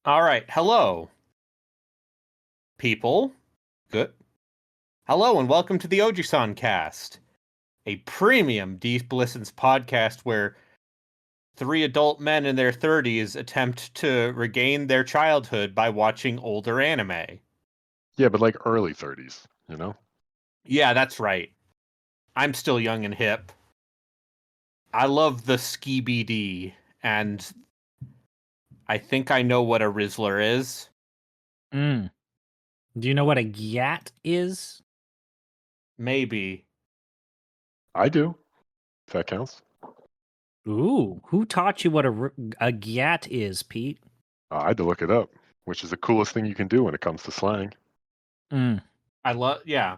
All right. Hello, people. Good. Hello, and welcome to the Ojisancast, a premium Deep Listens podcast where three adult men in their 30s attempt to regain their childhood by watching older anime. Yeah, but like early 30s, you know? Yeah, that's right. I'm still young and hip. I love the skibidi, and I think I know what a Rizzler is. Do you know what a gyat is? Maybe. I do, if that counts. Ooh, who taught you what a gyat is, Pete? I had to look it up, which is the coolest thing you can do when it comes to slang. Yeah.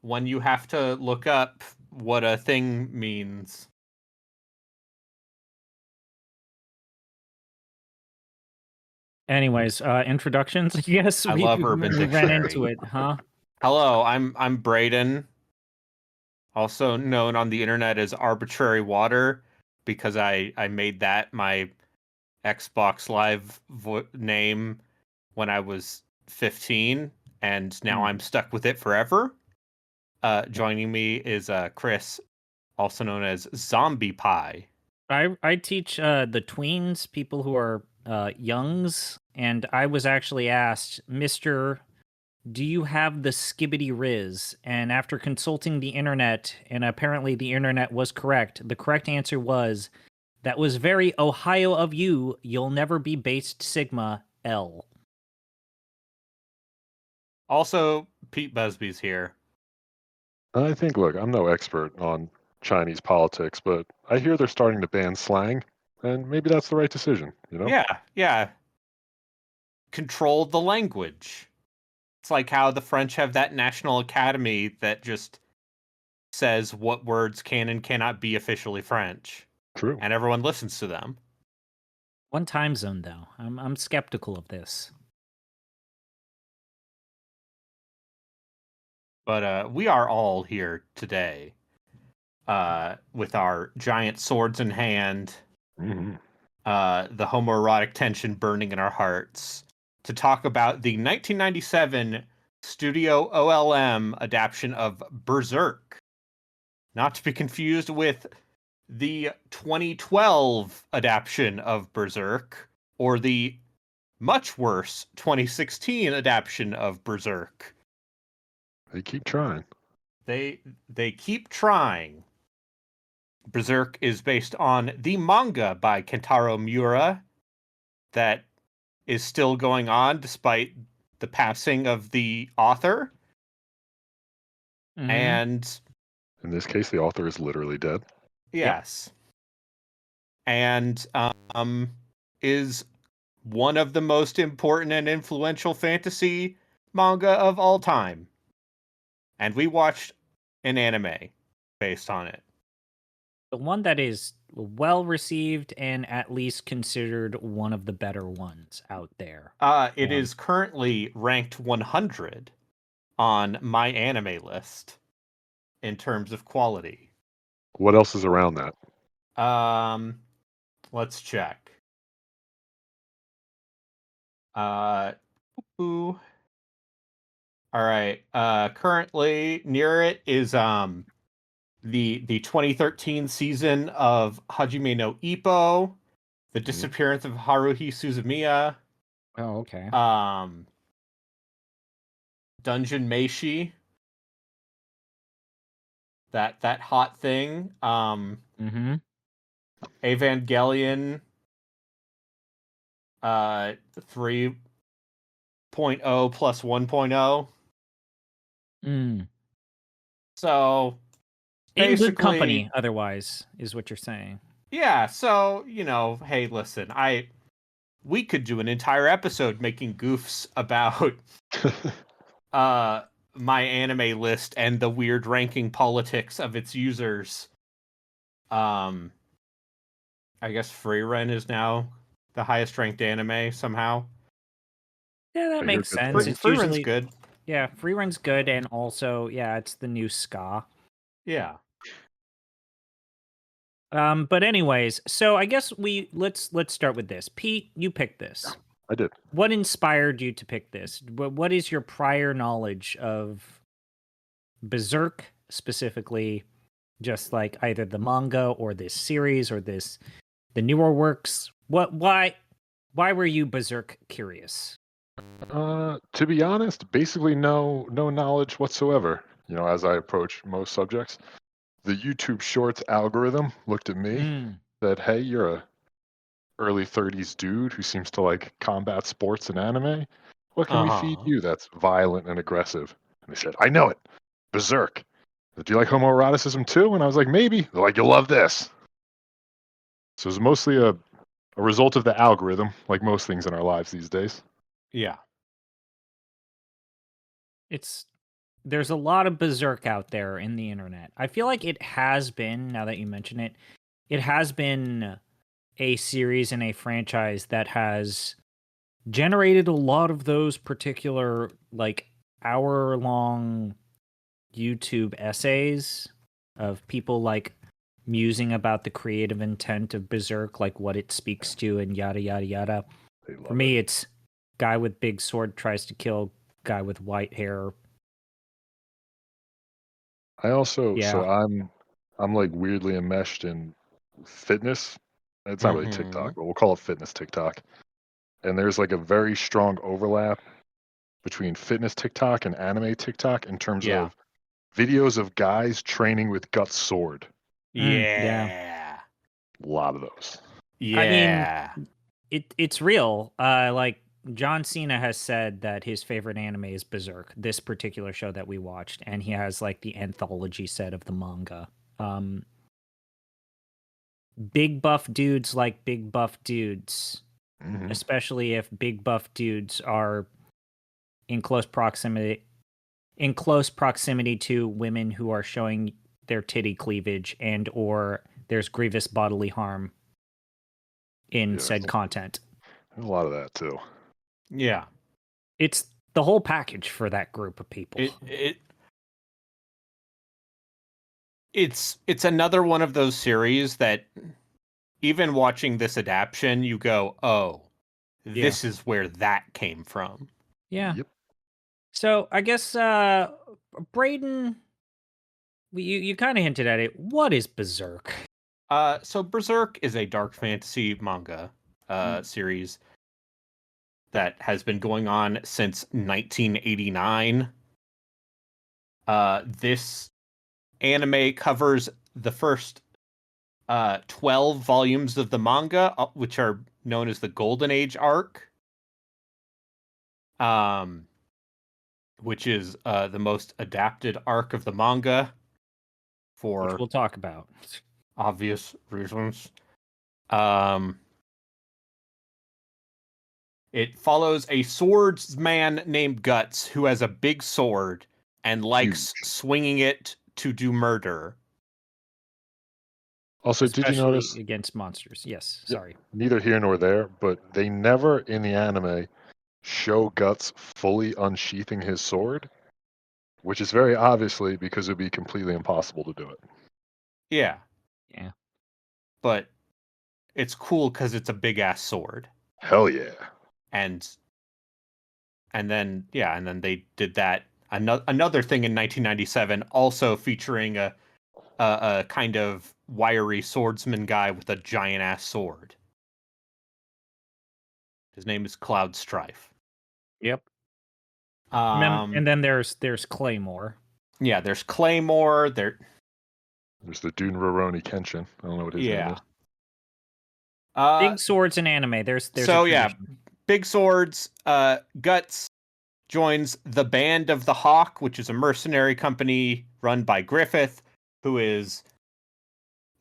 When you have to look up what a thing means. Anyways, introductions. Yes, I we love Urban ran Dictionary. into it, huh? Hello, I'm Braden, also known on the internet as Arbitrary Water, because I made that my Xbox Live name when I was 15, and now I'm stuck with it forever. Joining me is Chris, also known as Zombie Pie. I teach the tweens, people who are youngs, and I was actually asked, Mister, do you have the skibbity riz? And after consulting the internet, and apparently the internet was correct, the correct answer was, that was very Ohio of you. You'll never be based Sigma L. Also, Pete Busby's here. I think, look, I'm no expert on Chinese politics, but I hear they're starting to ban slang, and maybe that's the right decision, you know? Yeah. Control the language. It's like how the French have that national academy that just says what words can and cannot be officially French. True. And everyone listens to them. One time zone, though. I'm skeptical of this. But we are all here today with our giant swords in hand, Mm-hmm. the homoerotic tension burning in our hearts, to talk about the 1997 Studio OLM adaptation of Berserk. Not to be confused with the 2012 adaptation of Berserk, or the much worse 2016 adaptation of Berserk. They keep trying. They keep trying. Berserk is based on the manga by Kentaro Miura that is still going on despite the passing of the author. Mhm. And In this case, the author is literally dead. yes. And is one of the most important and influential fantasy manga of all time. And we watched an anime based on it. The one that is well received and at least considered one of the better ones out there. It is currently ranked 100 on my anime list in terms of quality. What else is around that? Let's check. All right. Currently near it is the 2013 season of Hajime no Ippo, The Disappearance of Haruhi Suzumiya. Oh, okay. Dungeon Meshi. That hot thing. Evangelion 3.0 plus 1.0. So in good basically, company, otherwise, is what you're saying. Yeah, so, hey, listen, we could do an entire episode making goofs about my anime list and the weird ranking politics of its users. I guess Frieren is now the highest ranked anime somehow. Yeah, that I hear makes good sense. things. It's Friren's usually good. yeah, free run's good, and also yeah, it's the new ska. Yeah. But anyways, so I guess let's start with this. Pete, you picked this. I did. What inspired you to pick this? What is your prior knowledge of Berserk specifically? Just like either the manga or this series or the newer works. Why were you Berserk curious? To be honest, basically no knowledge whatsoever. As I approach most subjects, the YouTube Shorts algorithm looked at me, said, "Hey, you're a early 30s dude who seems to like combat sports and anime. What can we feed you that's violent and aggressive?" And they said, "I know it, Berserk. Do you like homoeroticism too?" And I was like, "Maybe." They're like, "You'll love this." So it's mostly a result of the algorithm, like most things in our lives these days. Yeah. There's a lot of Berserk out there in the internet. I feel like it has been, now that you mention it, it has been a series and a franchise that has generated a lot of those particular like hour-long YouTube essays of people like musing about the creative intent of Berserk, like what it speaks to and yada yada yada. They love For me, it's guy with big sword tries to kill guy with white hair. I also, so Yeah. I'm like weirdly enmeshed in fitness. It's not really TikTok, but we'll call it fitness TikTok. And there's like a very strong overlap between fitness TikTok and anime TikTok in terms Yeah. of videos of guys training with Guts sword. Yeah. A lot of those. I mean, Yeah. it's real. Like John Cena has said that his favorite anime is Berserk, this particular show that we watched, and he has like the anthology set of the manga. Big buff dudes like big buff dudes, Mhm. especially if big buff dudes are in close proximity to women who are showing their titty cleavage and or there's grievous bodily harm in Yeah, said content. There's a lot of that too. Yeah. It's the whole package for that group of people. It's another one of those series that even watching this adaptation, you go, "Oh, this is where that came from." Yeah. Yep. So I guess Braden, you kind of hinted at it. What is Berserk? So Berserk is a dark fantasy manga series that has been going on since 1989. This anime covers the first 12 volumes of the manga, which are known as the Golden Age arc, which is the most adapted arc of the manga for Which we'll talk about. obvious reasons. It follows a swordsman named Guts who has a big sword and likes swinging it to do murder. Also, did you Especially notice? against monsters. Yes, Yep, sorry. neither here nor there, but they never in the anime show Guts fully unsheathing his sword, which is very obviously because it would be completely impossible to do it. Yeah. Yeah. But it's cool because it's a big ass sword. Hell yeah. And then they did that. Another thing in 1997, also featuring a kind of wiry swordsman guy with a giant ass sword. His name is Cloud Strife. Yep. And then there's Claymore. Yeah, there's Claymore. There's the Dune Rurouni Kenshin. I don't know what his name is. Big swords in anime. There's so a yeah, big swords. Guts joins the Band of the Hawk, which is a mercenary company run by Griffith, who is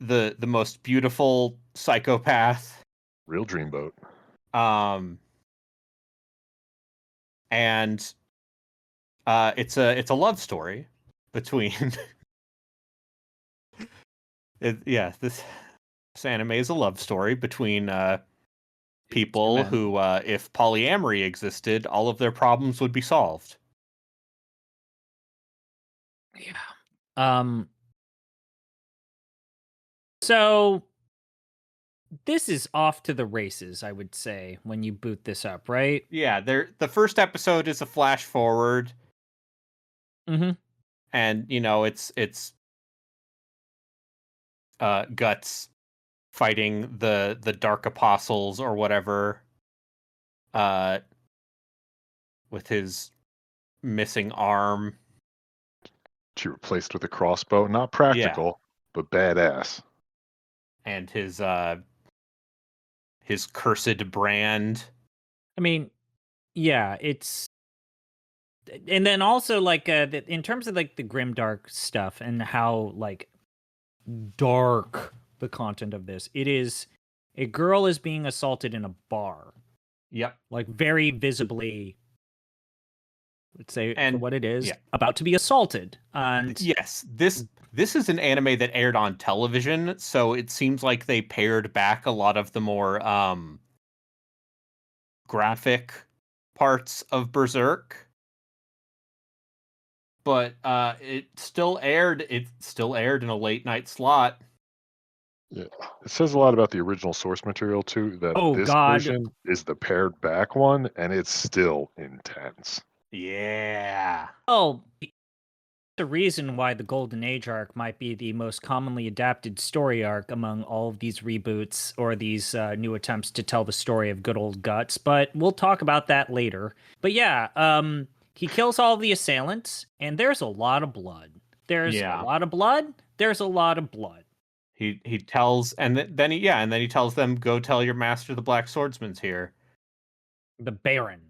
the most beautiful psychopath. Real dreamboat. And It's a love story between this anime is a love story between people men. who, if polyamory existed, all of their problems would be solved. Yeah. So this is off to the races, I would say, when you boot this up, right? Yeah, the first episode is a flash forward, Mm-hmm. and it's Guts fighting the Dark Apostles or whatever, with his missing arm. She replaced with a crossbow. Not Yeah, practical, but badass. and his cursed brand. I mean, yeah, it's, and then also like in terms of like the grimdark stuff and how like dark the content of this, it is a girl is being assaulted in a bar, Yep. like very visibly, let's say for And what it is, yeah. about to be assaulted. And Yes, this is an anime that aired on television, so it seems like they pared back a lot of the more graphic parts of Berserk. But it still aired in a late night slot. Yeah. It says a lot about the original source material too, that oh this god, version is the pared back one, and it's still intense. Yeah. oh, the reason why the Golden Age arc might be the most commonly adapted story arc among all of these reboots or these new attempts to tell the story of good old Guts, but we'll talk about that later. But yeah, he kills all the assailants, and there's a lot of blood. There's a lot of blood. There's a lot of blood. He tells, and then he tells them, go tell your master the Black Swordsman's here. The Baron.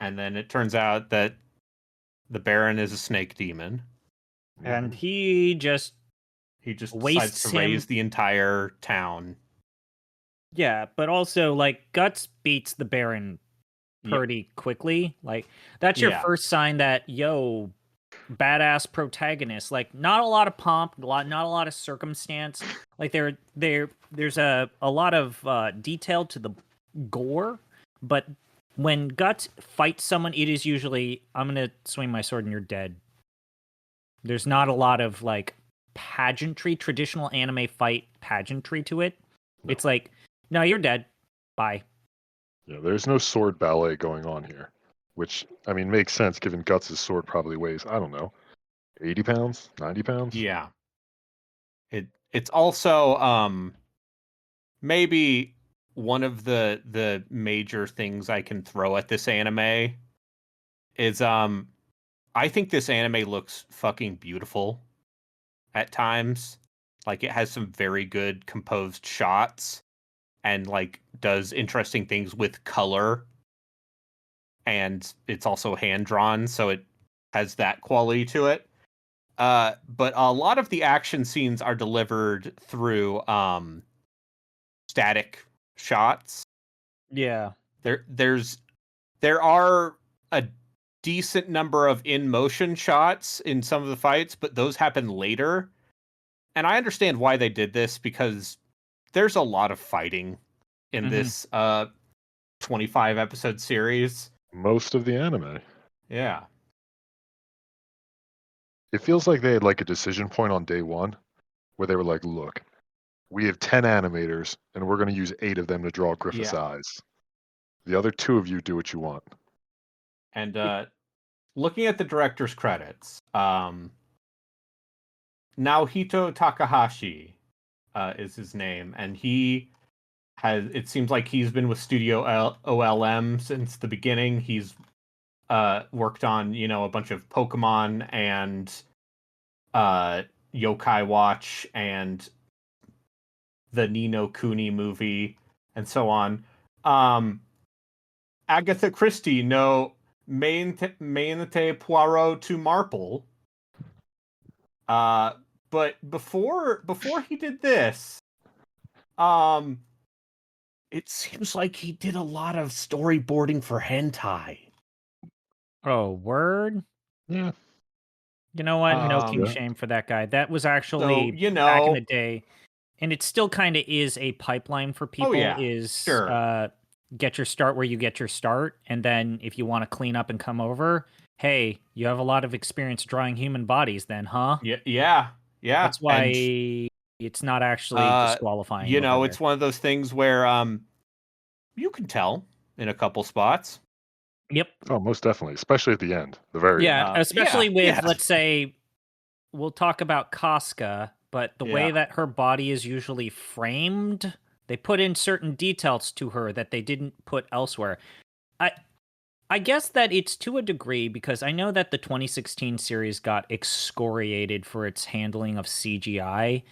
And then it turns out that the Baron is a snake demon. And he just decides to raise the entire town. Yeah, but also like Guts beats the Baron pretty quickly. Like that's your first sign that badass protagonist. Like not a lot of pomp, not a lot of circumstance. Like there's a lot of detail to the gore, but when Guts fights someone, it is usually I'm gonna swing my sword and you're dead. There's not a lot of like pageantry, traditional anime fight pageantry to it. No. It's like, no, you're dead. Bye. Yeah, there's no sword ballet going on here, which, I mean, makes sense given Guts' sword probably weighs, I don't know, 80 pounds, 90 pounds? Yeah. It's also maybe one of the major things I can throw at this anime is I think this anime looks fucking beautiful at times. Like it has some very good composed shots and like does interesting things with color. And it's also hand drawn, so it has that quality to it. But a lot of the action scenes are delivered through static shots. Yeah. There are a decent number of in motion shots in some of the fights, but those happen later. And I understand why they did this because there's a lot of fighting in this 25 episode series. Most of the anime. Yeah. It feels like they had like a decision point on day one where they were like, look, we have 10 animators and we're going to use 8 of them to draw Griffith's eyes. The other 2 of you do what you want. And looking at the director's credits, Naohito Takahashi is his name, and it seems like he's been with Studio OLM since the beginning. He's worked on, a bunch of Pokemon and Yokai Watch and the Ni no Kuni movie and so on. Agatha Christie no Mente Poirot to Marple. But before he did this, it seems like he did a lot of storyboarding for hentai. Oh, word? Yeah. You know what? No king Yeah. shame for that guy. That was So, actually back in the day, and it still kind of is a pipeline for people. yeah, Is sure. get your start where you get your start, and then if you want to clean up and come over, hey, you have a lot of experience drawing human bodies, then, huh? Yeah. That's why it's not actually disqualifying over there. it's one of those things where you can tell in a couple spots. Yep. Oh, most definitely, especially at the end, the very Yeah, end. especially with, yeah. let's say, we'll talk about Casca, but the way that her body is usually framed, they put in certain details to her that they didn't put elsewhere. I guess that it's to a degree, because I know that the 2016 series got excoriated for its handling of CGI.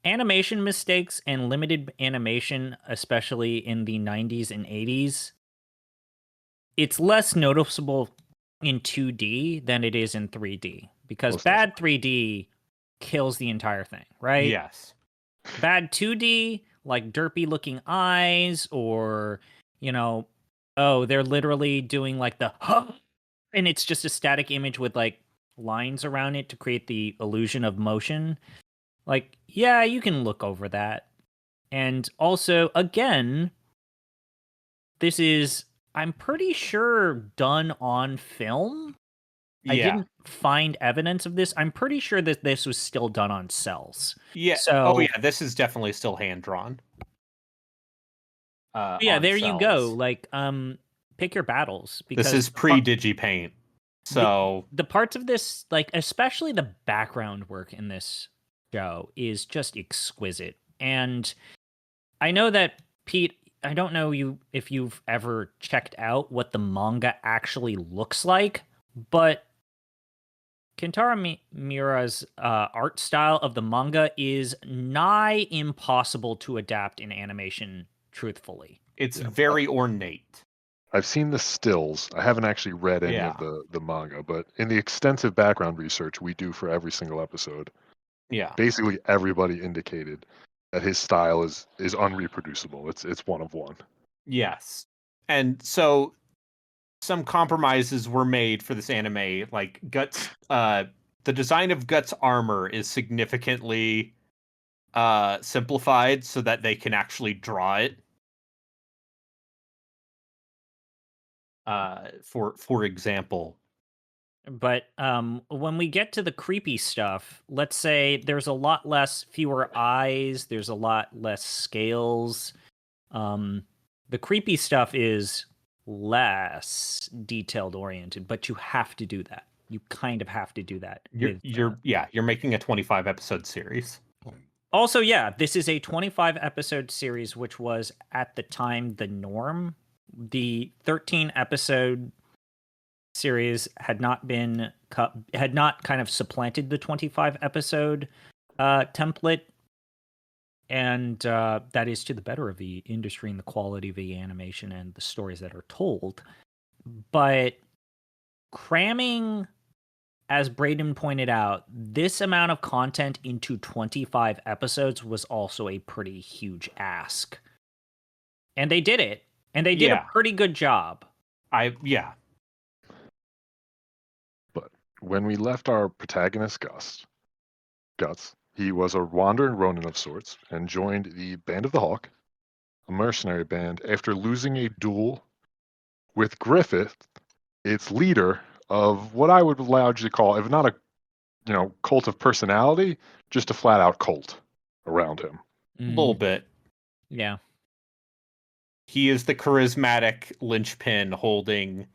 Animation mistakes and limited animation, especially in the 90s and 80s, it's less noticeable in 2D than it is in 3D, because Most bad 3D kills the entire thing, right? Yes. Bad 2D, like derpy looking eyes, or, oh, they're literally doing like the and it's just a static image with like lines around it to create the illusion of motion. Like, yeah, you can look over that. And also, again, this is, I'm pretty sure, done on film. I didn't find evidence of this. I'm pretty sure that this was still done on cells. Yeah. So, this is definitely still hand drawn. yeah, on there you go. cells. Like, pick your battles, because This is pre-DigiPaint. So the parts of this, like especially the background work in this show, is just exquisite. And I know that, Pete, I don't know if you've ever checked out what the manga actually looks like, but Kentaro Miura's art style of the manga is nigh impossible to adapt in animation truthfully. it's Yeah. very ornate. I've seen the stills. I haven't actually read any of the manga, but in the extensive background research we do for every single episode, Yeah. basically everybody indicated that his style is unreproducible. It's one of one. Yes. And so some compromises were made for this anime. Like Guts, the design of Guts' armor is significantly simplified so that they can actually draw it. For example. But when we get to the creepy stuff, let's say there's a lot fewer eyes, there's a lot less scales. The creepy stuff is less detailed oriented, but you have to do that. You kind of have to do that. You're making a 25 episode series. Also, yeah, this is a 25 episode series, which was at the time the norm. The 13 episode series had not kind of supplanted the 25 episode template, and that is to the better of the industry and the quality of the animation and the stories that are told. But cramming, as Braden pointed out, this amount of content into 25 episodes was also a pretty huge ask, and they did it, and they did a pretty good job. But when we left our protagonist Guts, he was a wandering Ronin of sorts and joined the Band of the Hawk, a mercenary band, after losing a duel with Griffith, its leader of what I would largely call, if not a cult of personality, just a flat out cult around him. A little bit. Yeah. He is the charismatic linchpin holding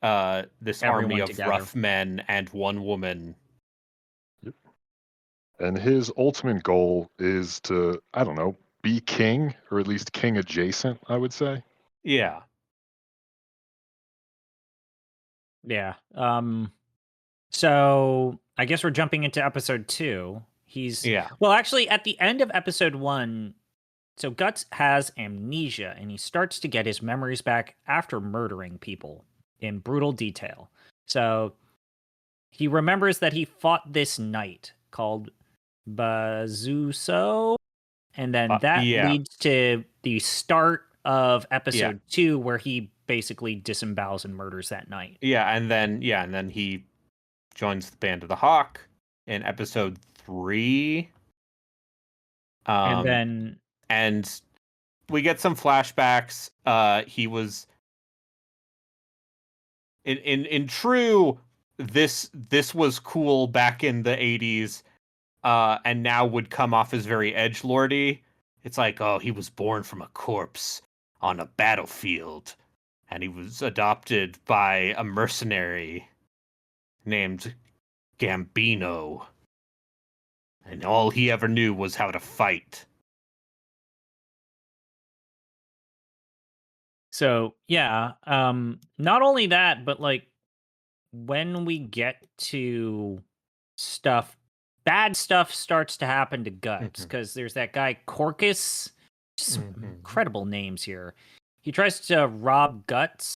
this Everyone army of together. rough men and one woman. Yep. And his ultimate goal is to, I don't know, be king, or at least king adjacent, I would say. Yeah. Yeah. So I guess we're jumping into episode 2. Well, actually, at the end of episode 1, so Guts has amnesia, and he starts to get his memories back after murdering people in brutal detail. So he remembers that he fought this knight called Bazuso, and then that leads to the start of episode 2, where he basically disembowels and murders that night. And then he joins the Band of the Hawk in episode 3. And we get some flashbacks. He was in true this was cool back in the 80s, and now would come off as very edgelordy. It's like, oh, he was born from a corpse on a battlefield, and he was adopted by a mercenary named Gambino, and all he ever knew was how to fight. So yeah, not only that, but like when we get to stuff, bad stuff starts to happen to Guts, because there's that guy Corcus. Just some incredible names here. He tries to rob Guts,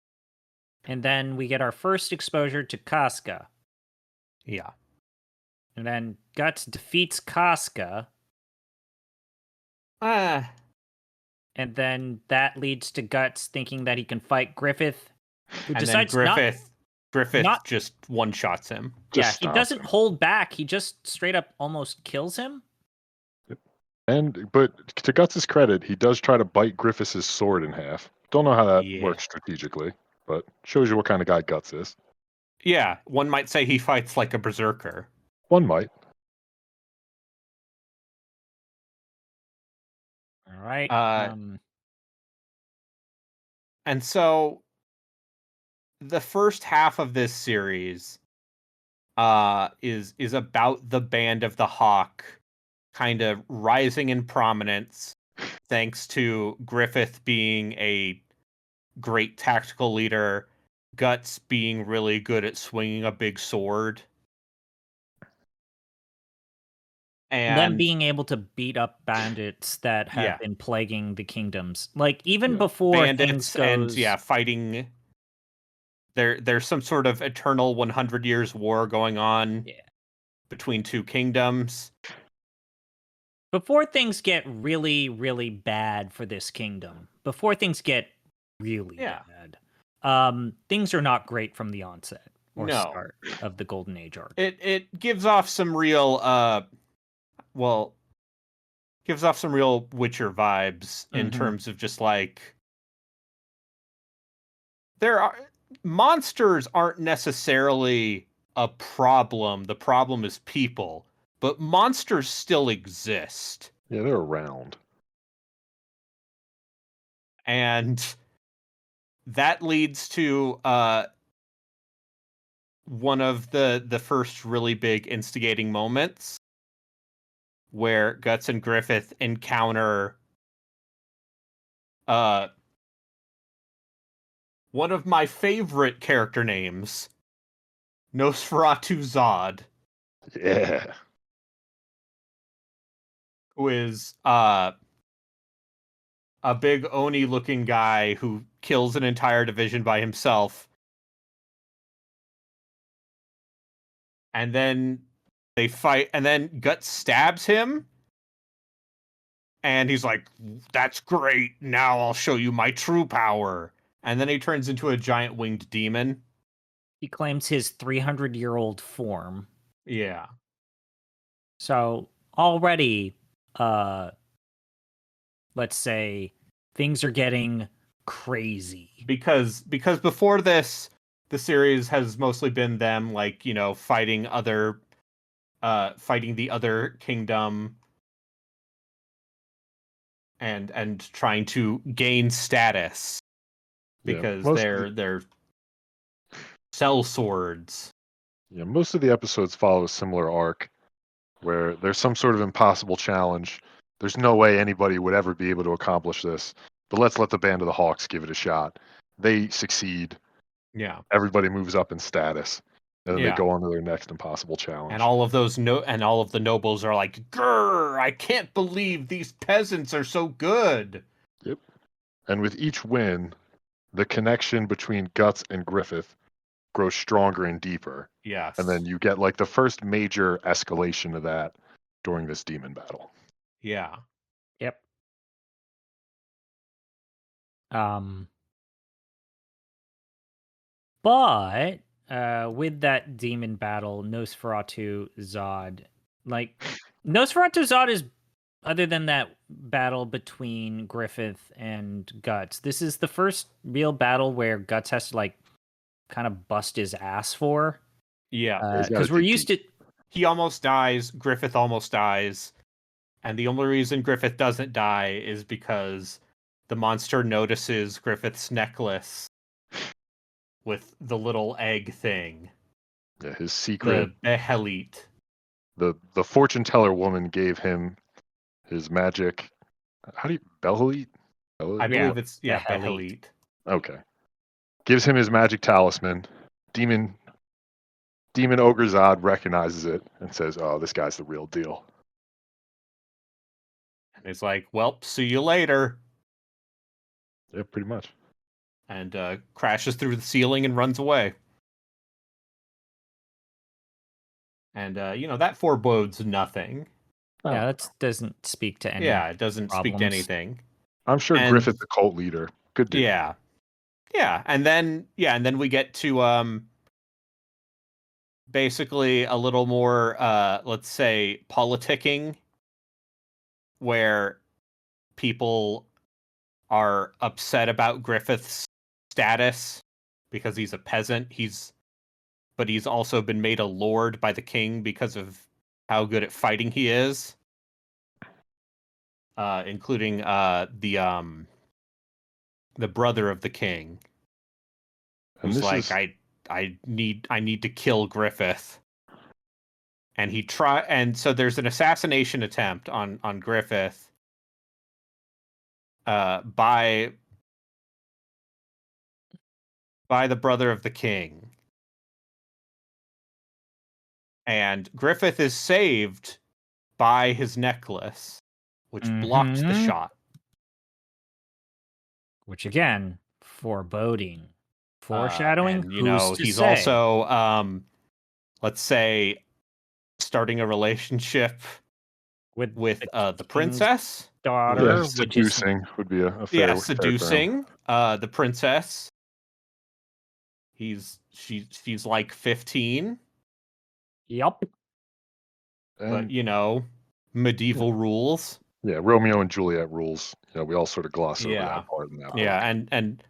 and then we get our first exposure to Casca. Yeah. And then Guts defeats Casca. And then that leads to Guts thinking that he can fight Griffith, who decides Griffith just one-shots him. He doesn't hold back. He just straight up almost kills him. But to Guts' credit, he does try to bite Griffiths' sword in half. Don't know how that works strategically, but shows you what kind of guy Guts is. Yeah, one might say he fights like a berserker. One might. All right. And so the first half of this series is about the Band of the Hawk kind of rising in prominence thanks to Griffith being a great tactical leader, Guts being really good at swinging a big sword, and them being able to beat up bandits that have been plaguing the kingdoms. Like even before bandits things goes... fighting. There's some sort of eternal 100 years war going on between two kingdoms. Before things get really, really bad for this kingdom, before things get really bad, things are not great from the onset or start of the Golden Age arc. It gives off some real Witcher vibes in terms of just like monsters aren't necessarily a problem. The problem is people, but monsters still exist. Yeah, they're around. And that leads to one of the first really big instigating moments where Guts and Griffith encounter one of my favorite character names, Nosferatu Zod. Yeah. Who is a big Oni-looking guy who kills an entire division by himself. And then they fight, and then Guts stabs him. And he's like, that's great, now I'll show you my true power. And then he turns into a giant winged demon. He claims his 300-year-old form. Yeah. So already, let's say, things are getting crazy. Because before this, the series has mostly been them, like, fighting the other kingdom and trying to gain status. Because they're cell swords. Yeah, most of the episodes follow a similar arc where there's some sort of impossible challenge. There's no way anybody would ever be able to accomplish this, but let's let the Band of the Hawks give it a shot. They succeed. Yeah. Everybody moves up in status, and then they go on to their next impossible challenge. And all of the nobles are like, "Grr! I can't believe these peasants are so good." Yep. And with each win, the connection between Guts and Griffith grows stronger and deeper. Yes. And then you get like the first major escalation of that during this demon battle. Yeah. Yep. But with that demon battle, Nosferatu Zod, like Nosferatu Zod is, other than that battle between Griffith and Guts, this is the first real battle where Guts has to like kind of bust his ass for. Yeah. Because we're used to. He almost dies. Griffith almost dies. And the only reason Griffith doesn't die is because the monster notices Griffith's necklace with the little egg thing. Yeah, his secret. The Behelit. The fortune teller woman gave him his magic. How do you Behelit? I believe it's Behelit. Okay. Gives him his magic talisman. Demon Ogre Zod recognizes it and says, "Oh, this guy's the real deal." And he's like, "Well, see you later." Yeah, pretty much. And crashes through the ceiling and runs away. And that forebodes nothing. Yeah, that doesn't speak to any. Yeah, it doesn't speak to problems. anything. I'm sure Griffith's a cult leader. Good dude. Yeah. Yeah, and then we get to basically a little more let's say politicking, where people are upset about Griffith's status because he's a peasant. But he's also been made a lord by the king because of how good at fighting he is. Including the brother of the king, who's like, I need to kill Griffith, and so there's an assassination attempt on Griffith by the brother of the king, and Griffith is saved by his necklace, which blocks the shot. Which again, foreboding, foreshadowing. And, he's also, let's say, starting a relationship with the princess daughter. Yeah, seducing would be a fair. Seducing the princess. She's like 15. Yep. But medieval rules. Yeah, Romeo and Juliet rules. We all sort of gloss over that part in that book. Yeah, and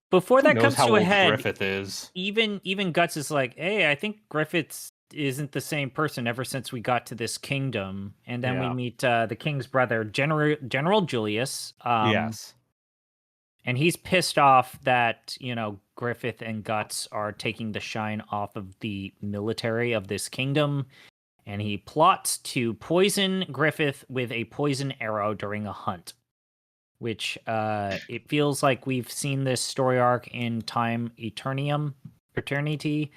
before that comes how to a old head, Griffith is. Even Guts is like, hey, I think Griffith isn't the same person ever since we got to this kingdom. And then we meet the king's brother, General Julius. Yes. And he's pissed off that, Griffith and Guts are taking the shine off of the military of this kingdom. And he plots to poison Griffith with a poison arrow during a hunt. Which it feels like we've seen this story arc in Time Eternity.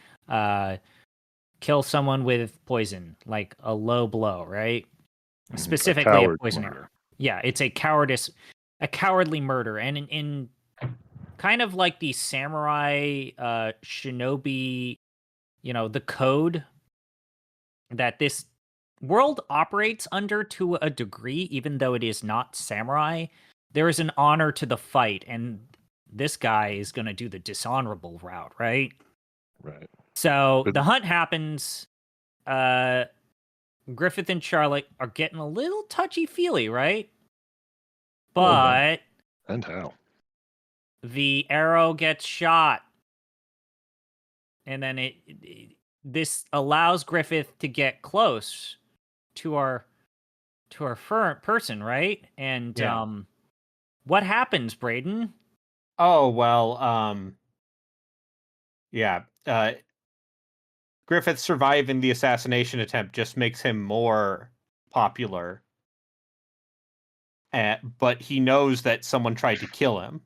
Kill someone with poison, like a low blow, right? Specifically a poison arrow. Yeah, it's a cowardly murder. And in kind of like the samurai shinobi, the code that this world operates under to a degree, even though it is not samurai, there is an honor to the fight, and this guy is going to do the dishonorable route, right? Right. So the hunt happens. Griffith and Charlotte are getting a little touchy-feely, right? But and how? The arrow gets shot, and then this allows Griffith to get close to our person, right? And what happens, Braden? Oh, well, yeah. Griffith surviving the assassination attempt just makes him more popular. But he knows that someone tried to kill him.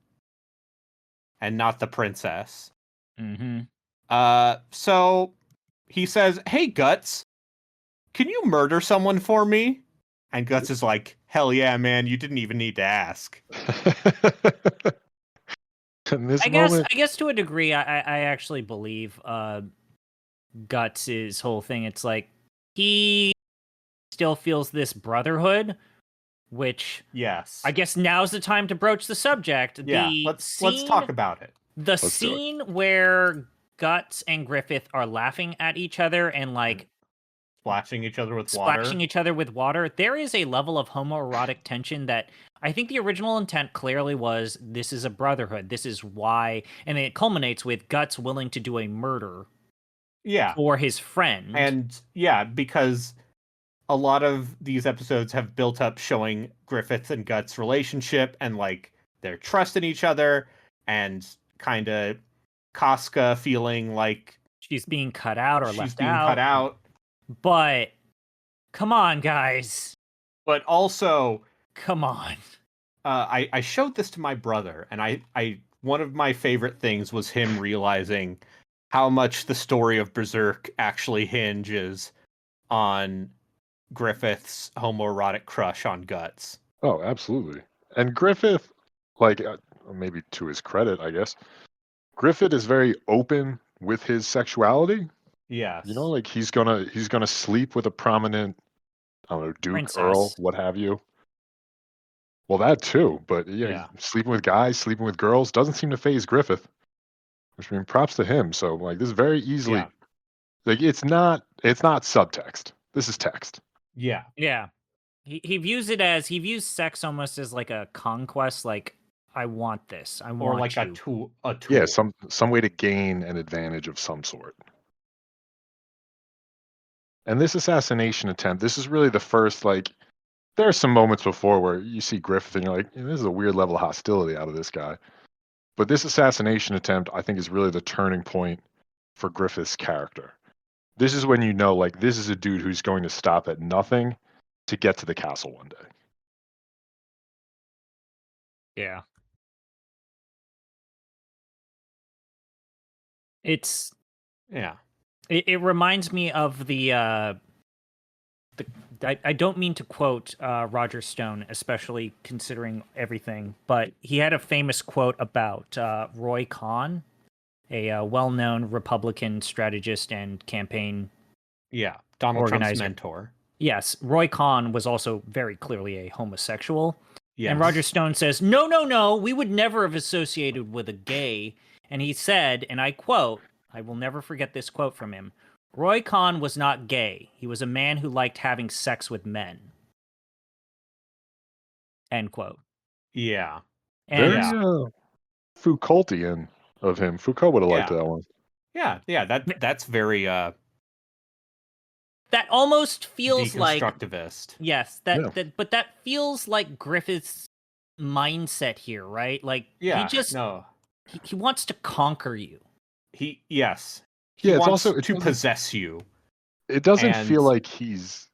And not the princess. Mm-hmm. So he says, "Hey, Guts, can you murder someone for me?" And Guts is like, "Hell yeah, man, you didn't even need to ask." I guess to a degree, I actually believe Guts' whole thing. It's like he still feels this brotherhood, which yes, I guess now's the time to broach the subject. Yeah, let's talk about it. The Let's do it. scene where Guts and Griffith are laughing at each other and like Splashing each other with water. splashing each other with water, there is a level of homoerotic tension that I think the original intent clearly was this is a brotherhood. This is why, and it culminates with Guts willing to do a murder Yeah. for his friend. And yeah, because a lot of these episodes have built up showing Griffith and Guts' relationship and like their trust in each other and kind of Casca feeling like she's being cut out or she's left being out. cut out. But come on, guys. But also, Come on. I showed this to my brother, and I one of my favorite things was him realizing how much the story of Berserk actually hinges on Griffith's homoerotic crush on Guts. Oh, absolutely. And Griffith, like maybe to his credit, I guess, Griffith is very open with his sexuality. Yes. You know, like he's gonna sleep with a prominent, I don't know, Duke, Princess. Earl, what have you. Well, that too, but yeah, sleeping with guys, sleeping with girls doesn't seem to faze Griffith. Which I mean, props to him. So like this is very easily, like it's not subtext. This is text. Yeah. Yeah. He views it as he views sex almost as like a conquest, like I want this. I want Or like you. a tool. Yeah, some way to gain an advantage of some sort. And this assassination attempt, this is really the first, like, there are some moments before where you see Griffith and you're like, this is a weird level of hostility out of this guy. But this assassination attempt, I think, is really the turning point for Griffith's character. This is when you know, like, this is a dude who's going to stop at nothing to get to the castle one day. Yeah. It's Yeah. it reminds me of the I don't mean to quote Roger Stone, especially considering everything, but he had a famous quote about Roy Cohn, a well-known Republican strategist and campaign Donald organizer. Trump's mentor. Yes, Roy Cohn was also very clearly a homosexual. Yes. And Roger Stone says, no, we would never have associated with a gay. And he said, and I quote, I will never forget this quote from him, Roy Cohn was not gay. He was a man who liked having sex with men. End quote. Yeah. And Very Foucaultian of him. Foucault would have liked that one. Yeah, that's very that almost feels like deconstructivist. Yes, but that feels like Griffith's mindset here, right? Like he wants to conquer you. He wants to possess you. It doesn't feel like he's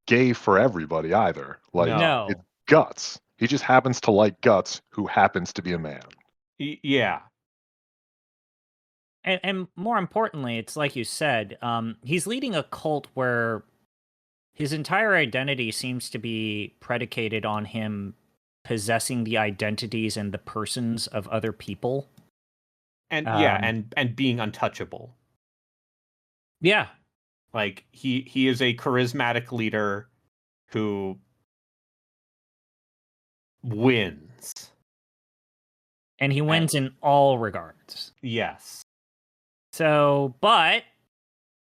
gay for everybody either. Like no. It's Guts. He just happens to like Guts, who happens to be a man. Yeah. And more importantly, it's like you said, he's leading a cult where his entire identity seems to be predicated on him possessing the identities and the persons of other people. And and being untouchable. Yeah. Like he is a charismatic leader who wins. And he wins in all regards. Yes. So, but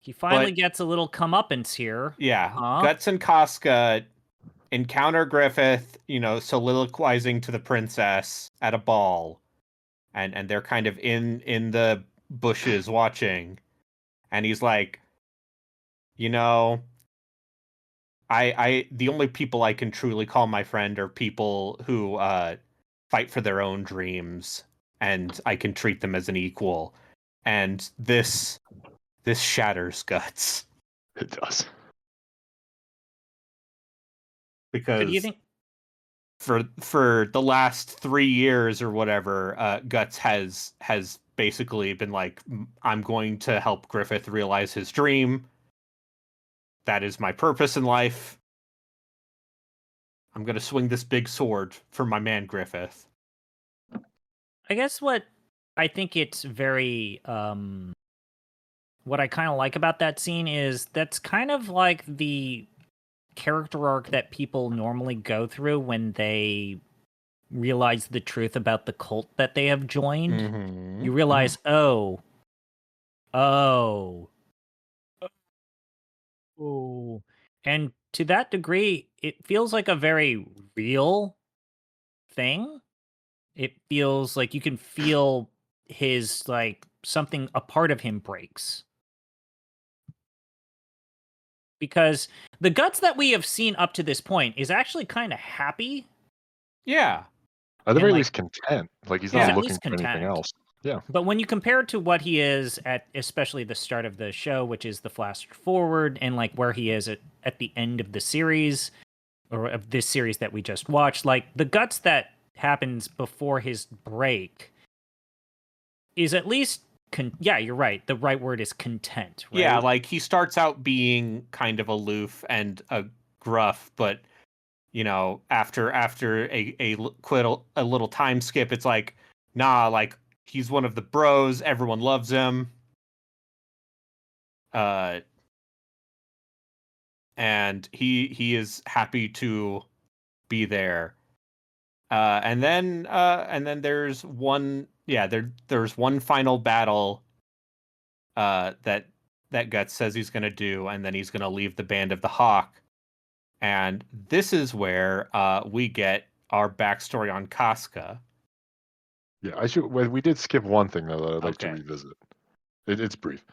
he finally gets a little comeuppance here. Yeah. Guts and Casca encounter Griffith, soliloquizing to the princess at a ball. And they're kind of in the bushes watching. And he's like, the only people I can truly call my friend are people who fight for their own dreams, and I can treat them as an equal. And this shatters Guts. It does. Because do you think for the last 3 years or whatever, Guts has basically been like, I'm going to help Griffith realize his dream. That is my purpose in life. I'm going to swing this big sword for my man Griffith. I guess what I think it's very what I kind of like about that scene is that's kind of like the character arc that people normally go through when they realize the truth about the cult that they have joined. Mhm. You realize, oh, and to that degree, it feels like a very real thing. It feels like you can feel his like something a part of him breaks. Because the Guts that we have seen up to this point is actually kind of happy. Yeah. At the And, very like, least, content. Like he's he's not at looking least for anything content. else. Yeah. But when you compare it to what he is at especially the start of the show, which is the flash forward, and like where he is at the end of the series, or of this series that we just watched, like the Guts that happens before his break is at least yeah, you're right. The right word is content, right? Yeah, like he starts out being kind of aloof and gruff, but you know, after a little time skip, it's like, nah, like he's one of the bros, everyone loves him. And he is happy to be there. And then there's one there's one final battle that Guts says he's gonna do, and then he's gonna leave the Band of the Hawk. And this is where we get our backstory on Casca. Yeah, we did skip one thing though that I'd like to Okay. revisit. It's brief.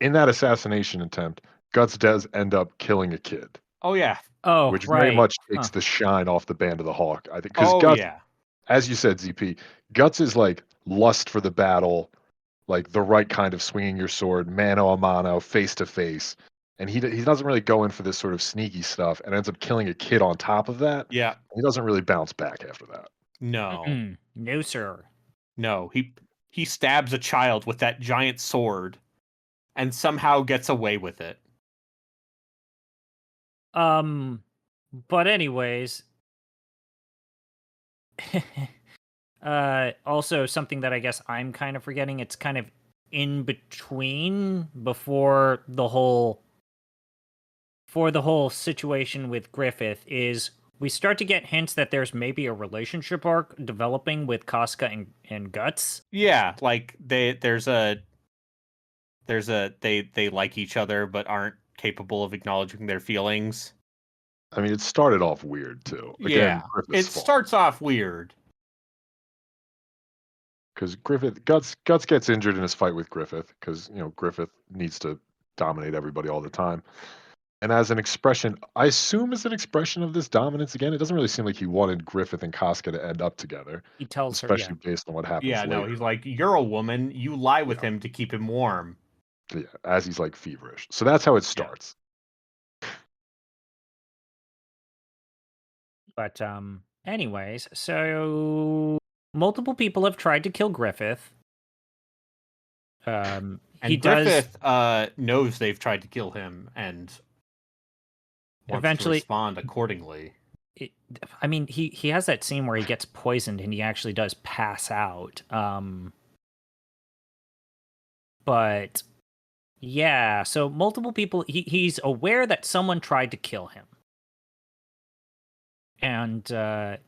In that assassination attempt, Guts does end up killing a kid, Oh yeah. Oh, which right. very much takes the shine off the Band of the Hawk. I think because Oh Guts, yeah. as you said, ZP, Guts is like lust for the battle, like the right kind of swinging your sword, mano a mano, face to face, and he doesn't really go in for this sort of sneaky stuff, and ends up killing a kid on top of that. Yeah. He doesn't really bounce back after that. No. No, sir. No. He stabs a child with that giant sword and somehow gets away with it. But anyways, also something that I guess I'm kind of forgetting, it's kind of in between before the whole situation with Griffith is we start to get hints that there's maybe a relationship arc developing with Casca and Guts. Yeah, like they like each other but aren't capable of acknowledging their feelings. I mean, it started off weird too. Again, Yeah. Griffith's It fault. starts off weird. Because Guts gets injured in his fight with Griffith because Griffith needs to dominate everybody all the time, and as an expression, I assume as an expression of this dominance again, it doesn't really seem like he wanted Griffith and Casca to end up together, He tells her, especially based on what happens Yeah, later. no, he's like, you're a woman, you lie with him to keep him warm. Yeah, as he's like feverish. So that's how it starts. But anyways, so multiple people have tried to kill Griffith. And he Griffith knows they've tried to kill him and wants eventually to respond accordingly. I mean, he has that scene where he gets poisoned and he actually does pass out. But yeah, so multiple people. He's aware that someone tried to kill him, and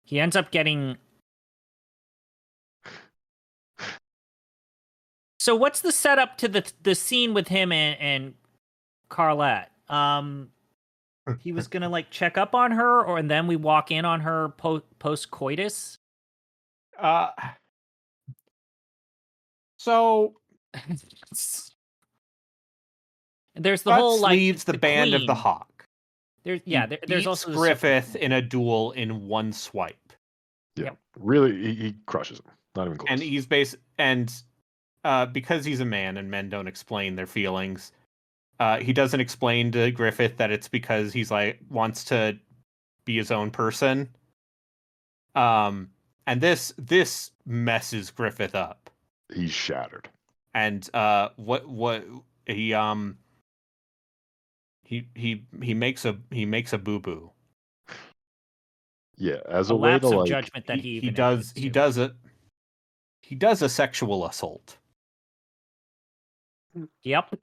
he ends up getting. So what's the setup to the scene with him and Carlette? He was gonna like check up on her, and then we walk in on her post coitus. So there's the Guts whole like leads the Band of the Queen. Hawk. There's also Griffith in a duel in one swipe. Yeah, really, he crushes him. Not even close. And he's because he's a man and men don't explain their feelings. He doesn't explain to Griffith that it's because he's like wants to be his own person. And this messes Griffith up. He's shattered. And what he makes a boo boo. Yeah, as a a way lapse to of like judgment that he does a sexual assault. Yep.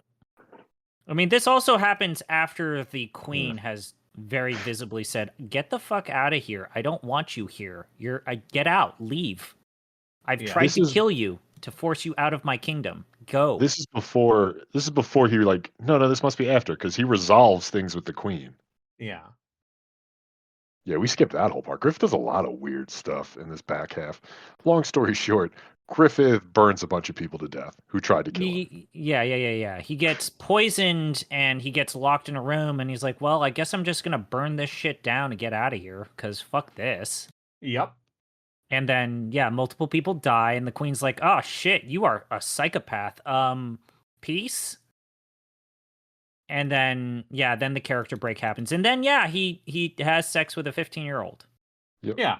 I mean, this also happens after the Queen has very visibly said, "Get the fuck out of here. I don't want you here. Get out. Leave. I've tried to kill you to force you out of my kingdom. Go." This is before he like, no, this must be after, because he resolves things with the queen. Yeah. Yeah, we skipped that whole part. Griffith does a lot of weird stuff in this back half. Long story short, Griffith burns a bunch of people to death who tried to kill him. Yeah. He gets poisoned and he gets locked in a room and he's like, well, I guess I'm just going to burn this shit down and get out of here because fuck this. Yep. And then, yeah, multiple people die and the queen's like, oh shit, you are a psychopath. Peace? And then, yeah, then the character break happens. And then, yeah, he has sex with a 15-year-old. Yep. Yeah.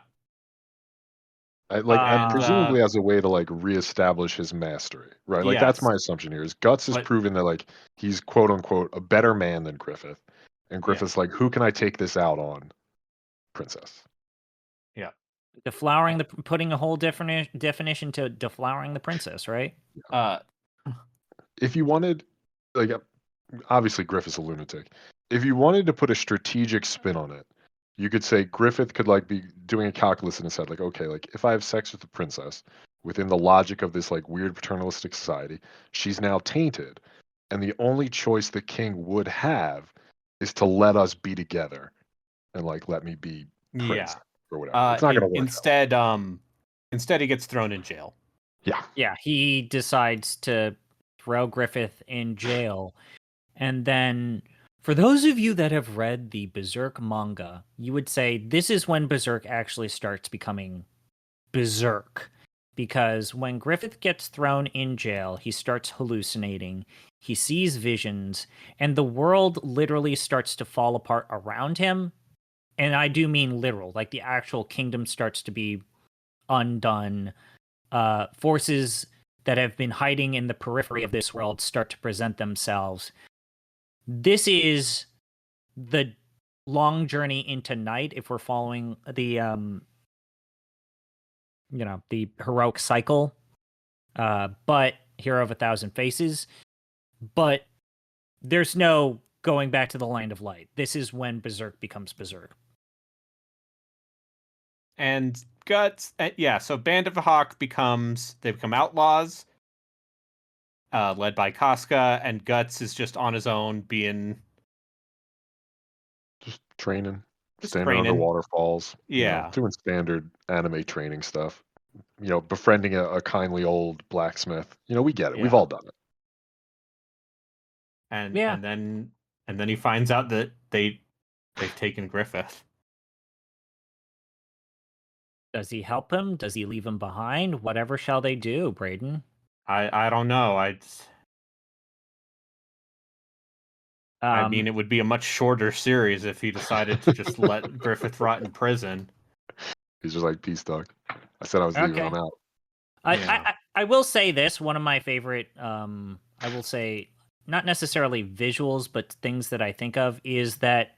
Presumably as a way to like reestablish his mastery, right? Like that's my assumption here. Is Guts has proven that like he's quote unquote a better man than Griffith, and Griffith's like, who can I take this out on? Princess. Yeah. Deflowering putting a whole definition to deflowering the princess, right? If you wanted, like, obviously Griffith's a lunatic. If you wanted to put a strategic spin on it, you could say Griffith could like be doing a calculus in his head, like, okay, like if I have sex with the princess within the logic of this like weird paternalistic society, she's now tainted, and the only choice the king would have is to let us be together and like let me be prince or whatever. It's not gonna work. Instead he gets thrown in jail. Yeah, he decides to throw Griffith in jail. And then, for those of you that have read the Berserk manga, you would say this is when Berserk actually starts becoming Berserk. Because when Griffith gets thrown in jail, he starts hallucinating, he sees visions, and the world literally starts to fall apart around him. And I do mean literal, like the actual kingdom starts to be undone. Forces that have been hiding in the periphery of this world start to present themselves. This is the long journey into night if we're following the the heroic cycle, but Hero of a Thousand Faces. But there's no going back to the Land of Light. This is when Berserk becomes Berserk. And Guts, so Band of the Hawk become outlaws, led by Casca, and Guts is just on his own, just training, standing under waterfalls, doing standard anime training stuff. Befriending a kindly old blacksmith. We get it. We've all done it. And then he finds out that they've taken Griffith. Does he help him? Does he leave him behind? Whatever shall they do, Braden? I don't know. I mean, it would be a much shorter series if he decided to just let Griffith rot in prison. He's just like, peace, dog. I said I was leaving. I'm out. I will say this. One of my favorite, I will say, not necessarily visuals, but things that I think of is that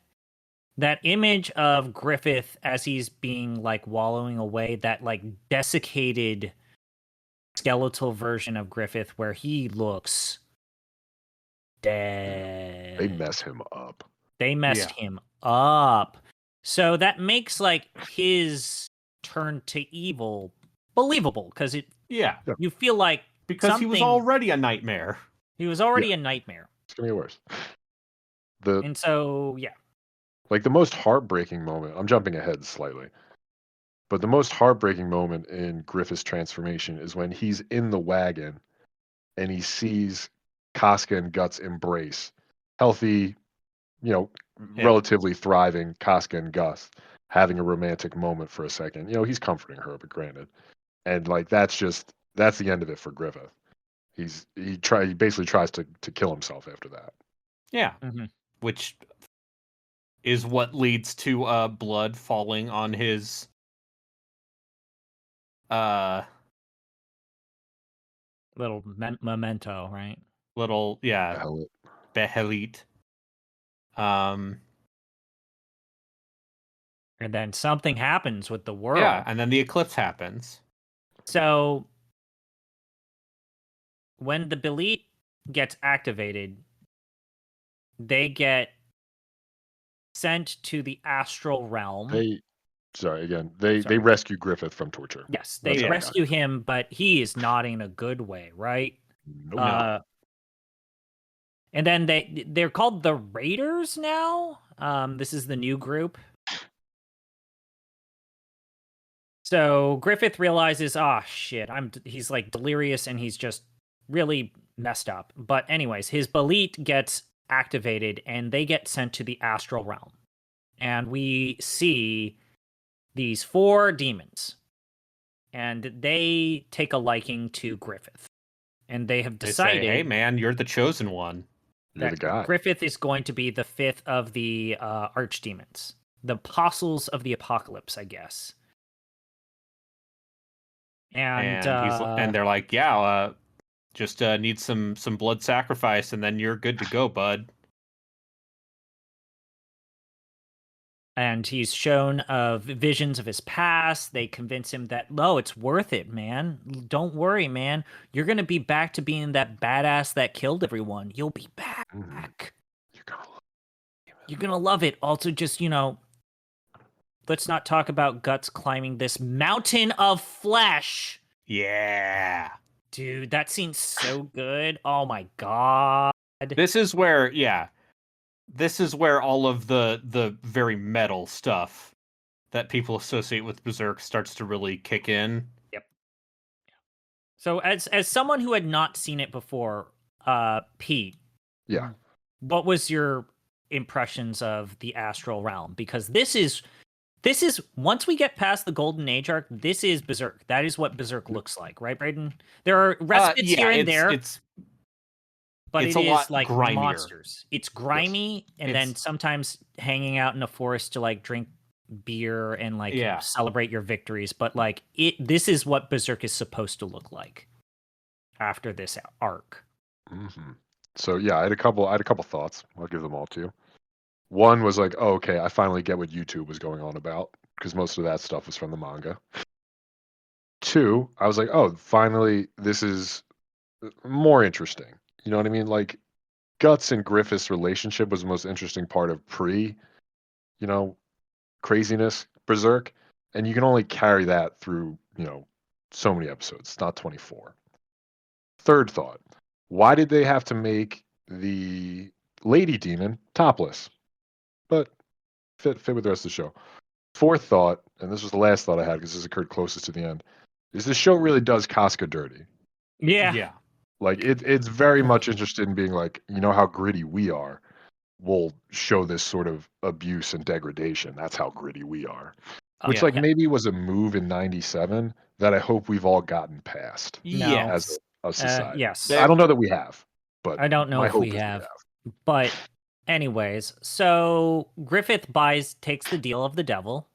image of Griffith as he's being like wallowing away, that like desiccated skeletal version of Griffith where he looks dead. They mess him up. They messed him up. So that makes like his turn to evil believable because you feel like because he was already a nightmare. He was already a nightmare. It's gonna get worse. And so like the most heartbreaking moment. I'm jumping ahead slightly, but the most heartbreaking moment in Griffith's transformation is when he's in the wagon and he sees Casca and Guts embrace, healthy, relatively thriving Casca and Gus having a romantic moment for a second. He's comforting her, but granted. And like that's the end of it for Griffith. He basically tries to kill himself after that. Yeah. Mm-hmm. Which is what leads to blood falling on his little memento, right? Little behelit. And then something happens with the world. Yeah, and then the eclipse happens. So when the Belit gets activated, they get sent to the astral realm. They rescue Griffith from torture. Yes, they rescue him, but he is not in a good way, right? No. And then they're called the Raiders now. This is the new group. So Griffith realizes, shit, he's like delirious and he's just really messed up. But anyways, his Belit gets activated and they get sent to the astral realm. And we see these 4 demons. And they take a liking to Griffith. And they have decided, they say, hey man, you're the chosen one. You're the guy. Griffith is going to be the 5th of the archdemons. The apostles of the apocalypse, I guess. And they're like, yeah, just need some blood sacrifice, and then you're good to go, bud. And he's shown visions of his past. They convince him that, no, it's worth it, man. Don't worry, man. You're going to be back to being that badass that killed everyone. You'll be back. You're going to love it. Also, just, let's not talk about Guts climbing this mountain of flesh. Yeah. Dude, that scene's so good. Oh my god. This is where all of the very metal stuff that people associate with Berserk starts to really kick in. Yep. So as someone who had not seen it before, Pete. Yeah. What was your impressions of the astral realm? Because this is once we get past the Golden Age arc, this is Berserk. That is what Berserk looks like, right, Braden? There are respites here and there. But it's a lot like grimier. Monsters. It's grimy, and then sometimes hanging out in a forest to like drink beer and like celebrate your victories. But like this is what Berserk is supposed to look like after this arc. Mm-hmm. So yeah, I had a couple thoughts. I'll give them all to you. One was like, oh, okay, I finally get what YouTube was going on about, because most of that stuff was from the manga. 2, I was like, oh, finally, this is more interesting. You know what I mean? Like, Guts and Griffith's relationship was the most interesting part of craziness, Berserk. And you can only carry that through, so many episodes. It's not 24. Third thought, why did they have to make the lady demon topless? But fit with the rest of the show. Fourth thought, and this was the last thought I had because this occurred closest to the end, is this show really does Casca dirty. Yeah. Like it's very much interested in being like, how gritty we are. We'll show this sort of abuse and degradation. That's how gritty we are. Which maybe was a move in '97 that I hope we've all gotten past. As a society. Yes. I don't know that we have, but I don't know if we have. But anyways, so Griffith takes the deal of the devil.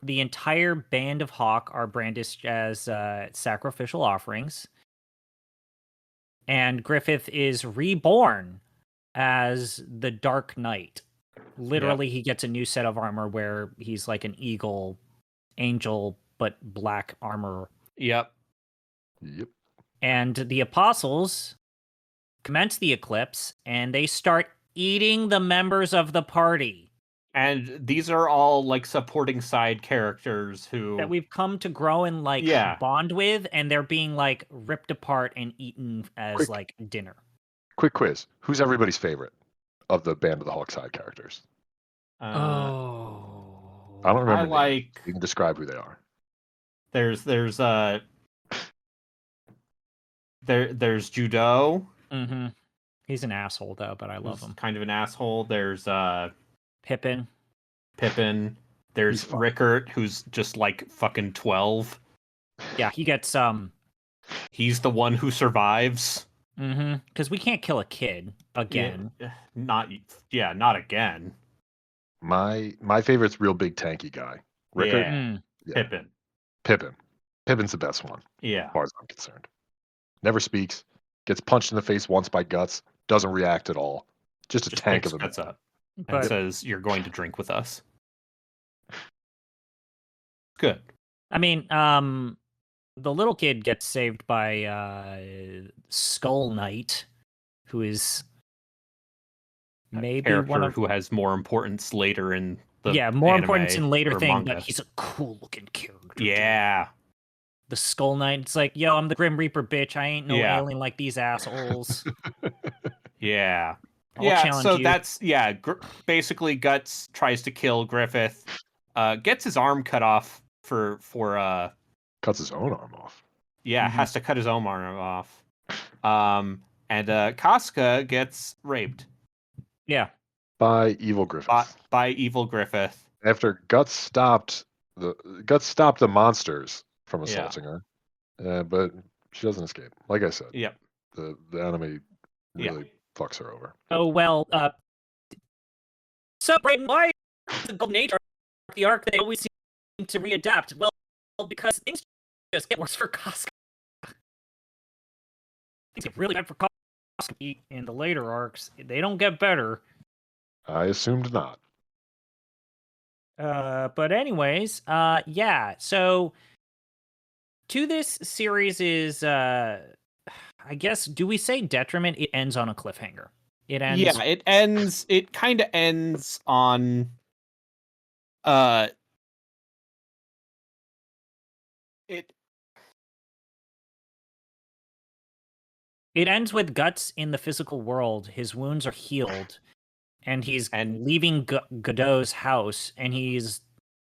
The entire band of Hawk are brandished as sacrificial offerings. And Griffith is reborn as the Dark Knight. Literally, he gets a new set of armor where he's like an angel, but black armor. Yep. And the apostles commence the eclipse, and they start eating the members of the party. And these are all like supporting side characters that we've come to grow and bond with, and they're being like ripped apart and eaten as dinner. Quick quiz: who's everybody's favorite of the Band of the Hawk side characters? I don't remember. You can describe who they are. There's Judo. Mm-hmm. He's an asshole though, but I love him. Kind of an asshole. There's Pippin. There's Rickert, who's just like fucking 12. Yeah, he gets He's the one who survives. Mm-hmm. Because we can't kill a kid again. Not again. My favorite's real big tanky guy. Rickert. Pippin. Pippin's the best one. Yeah. As far as I'm concerned. Never speaks. Gets punched in the face once by Guts. Doesn't react at all. Just a tank of a man. Up and says, "You're going to drink with us." Good. I mean, the little kid gets saved by Skull Knight, who is, maybe one character of who has more importance later in the more anime importance in later or thing, manga. but he's a cool looking character. Yeah. The Skull Knight. It's like, yo, I'm the Grim Reaper, bitch. I ain't no Yeah. alien like these assholes. Yeah. I'll challenge so you. that's basically Guts tries to kill Griffith, gets his arm cut off for Cuts his own arm off. Yeah, has to cut his own arm off. And Casca gets raped. Yeah. By evil Griffith. By evil Griffith. After Guts stopped the monsters from assaulting her, but she doesn't escape. Like I said, Yep. The anime really fucks her over. Oh well. So Braden, why the Golden Age arc, the arc they always seem to readapt? Well, because things just get worse for Casca. Things get really bad for Casca in the later arcs. They don't get better. I assumed not. But anyways, yeah. So to this series is, I guess, do we say detriment? It ends on a cliffhanger. It ends. Yeah, it ends. It kind of ends on. It ends with Guts in the physical world. His wounds are healed, and he's leaving Godot's house, and he's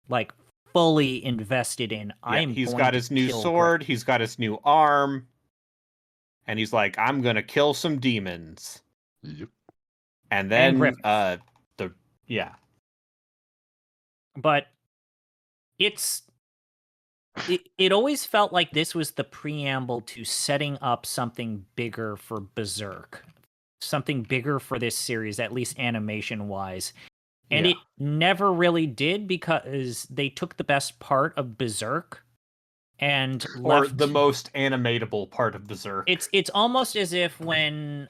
like fully invested in. He's got his new sword. He's got his new arm, and he's like, "I'm gonna kill some demons." Yep. And then But it always felt like this was the preamble to setting up something bigger for Berserk. Something bigger for this series, at least animation-wise. And it never really did, because they took the best part of Berserk and left... Or the most animatable part of Berserk. It's almost as if when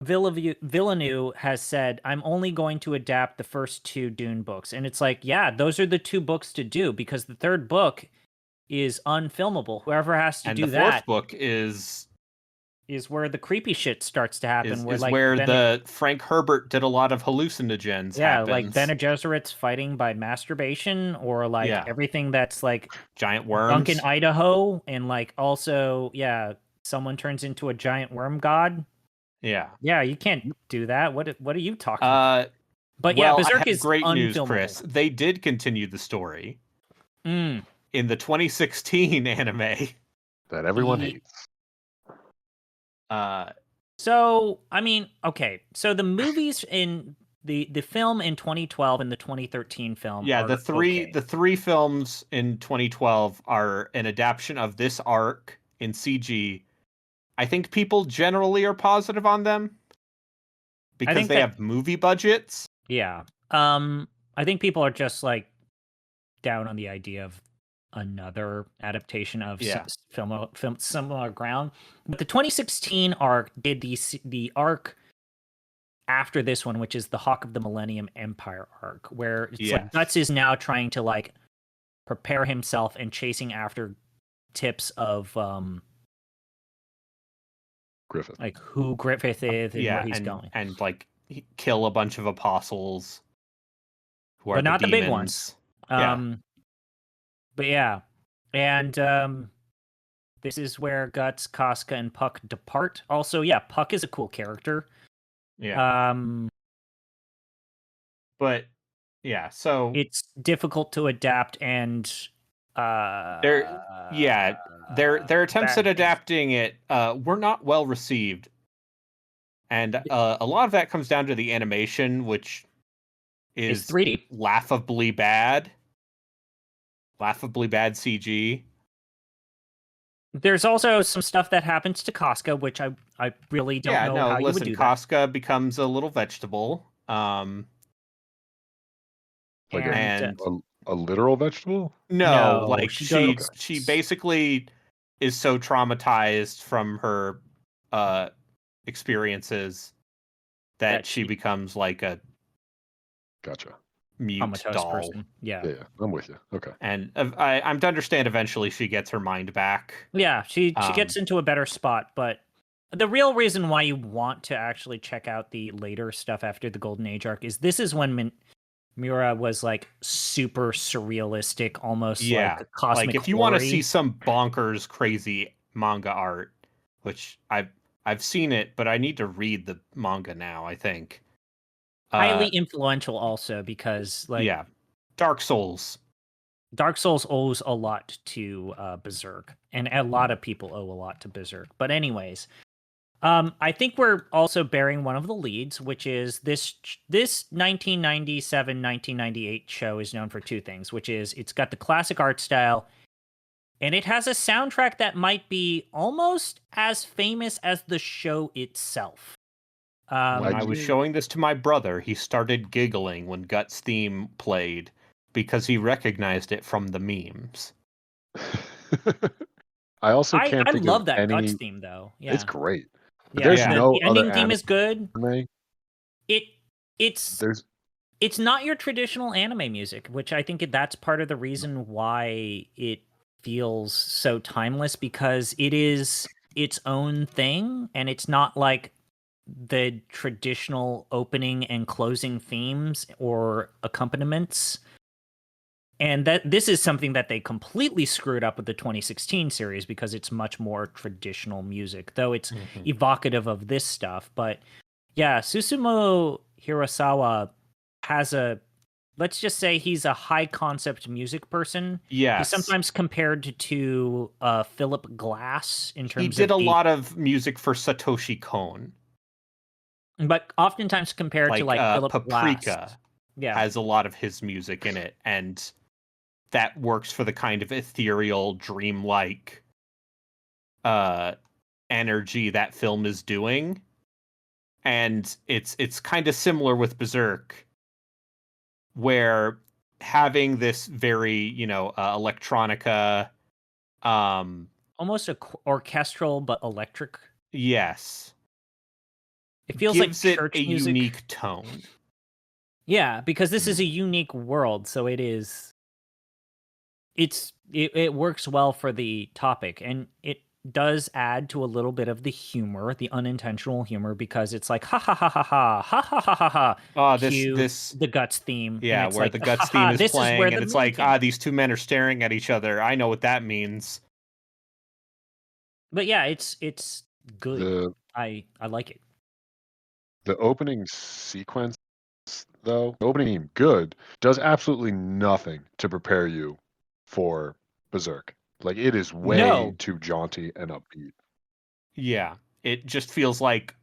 Villeneuve has said, I'm only going to adapt the first 2 Dune books. And it's like, yeah, those are the 2 books to do, because the 3rd book is unfilmable. Whoever has to do that... And the 4th book is where the creepy shit starts to happen. Where the Frank Herbert did a lot of hallucinogens. Yeah, happens. like Bene Gesserit's fighting by masturbation, or like everything that's like giant worms. Duncan, Idaho, and like also, someone turns into a giant worm god. Yeah, you can't do that. What are you talking about? But Berserk is great news, unfilmable. Chris. They did continue the story in the 2016 anime that everyone hates. So I mean, okay. So the movies in the film in 2012 and the 2013 film. Yeah, the three films in 2012 are an adaptation of this arc in CG. I think people generally are positive on them because they have movie budgets. Yeah. I think people are just like down on the idea of another adaptation of film similar ground. But the 2016 arc did the arc after this one, which is the Hawk of the Millennium Empire arc, where it's like Guts is now trying to like prepare himself and chasing after tips of Griffith, like who Griffith is and where he's going, and like kill a bunch of apostles who are but not the demons. big ones. But yeah, and this is where Guts, Casca, and Puck depart. Also, Puck is a cool character. Yeah. But so it's difficult to adapt, and their attempts at adapting it were not well received, and a lot of that comes down to the animation, which is 3D, laughably bad CG. There's also some stuff that happens to Casca, which I really don't know how you would do that. Casca becomes a little vegetable. Like a literal vegetable? No, like she basically is so traumatized from her experiences that she becomes like a mute doll person. Yeah, I'm with you. Okay. And I'm to understand eventually she gets her mind back. Yeah, she gets into a better spot, but The real reason why you want to actually check out the later stuff after the Golden Age arc is this is when Miura was like super surrealistic, almost like a cosmic like if you want to see horror-y. some bonkers, crazy manga art, which I've seen it, but I need to read the manga now. I think Highly influential, also because like Dark Souls. Dark Souls owes a lot to Berserk, and a lot of people owe a lot to Berserk. But anyways, I think we're also bearing one of the leads, which is this 1997-1998 show is known for two things, which is it's got the classic art style, and it has a soundtrack that might be almost as famous as the show itself. When I was showing this to my brother, he started giggling when Guts theme played because he recognized it from the memes. I also can't I think love of that any... Guts theme though. Yeah, It's great. But yeah, there's no the other ending theme is good. anime. It's not your traditional anime music, which I think that's part of the reason why it feels so timeless, because it is its own thing, and it's not like the traditional opening and closing themes or accompaniments. And that this is something that they completely screwed up with the 2016 series, because it's much more traditional music, though it's evocative of this stuff. But yeah, Susumu Hirasawa has let's just say he's a high concept music person. Yes. He's sometimes compared to Philip Glass in terms of... He did a lot of music for Satoshi Kon. But oftentimes compared to like Philip Paprika Glass. Yeah. has a lot of his music in it, and that works for the kind of ethereal, dreamlike energy that film is doing. And it's kind of similar with Berserk, where having this very, electronica, almost orchestral but electric. Yes. It feels gives like it church a music. unique tone. Yeah, because this is a unique world, so it works well for the topic, and it does add to a little bit of the humor, the unintentional humor, because it's like ha ha ha ha ha ha ha ha ha ha. Oh, the Guts theme. Yeah, and it's where like, the Guts theme is playing, and it's like, these two men are staring at each other. I know what that means. But yeah, it's good. I like it. The opening sequence, though, the opening good, does absolutely nothing to prepare you for Berserk. Like, it is way too jaunty and upbeat. Yeah, it just feels like,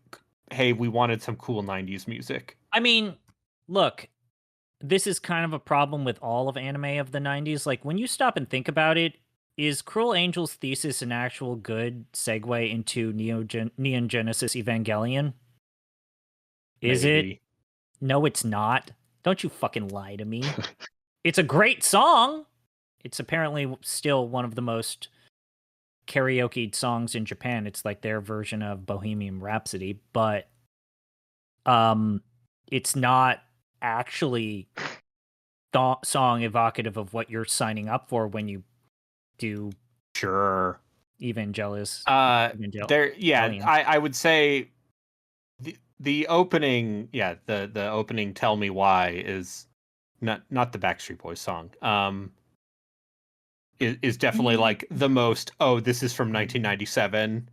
hey, we wanted some cool 90s music. I mean, look, this is kind of a problem with all of anime of the 90s. Like, when you stop and think about it, is Cruel Angel's Thesis an actual good segue into Neon Genesis Evangelion? Is it? No, it's not. Don't you fucking lie to me. It's a great song. It's apparently still one of the most karaoke songs in Japan. It's like their version of Bohemian Rhapsody, but it's not actually song evocative of what you're signing up for when you do Evangelis. I would say the opening, the opening Tell Me Why is not the Backstreet Boys song. Is definitely like the most, this is from 1997.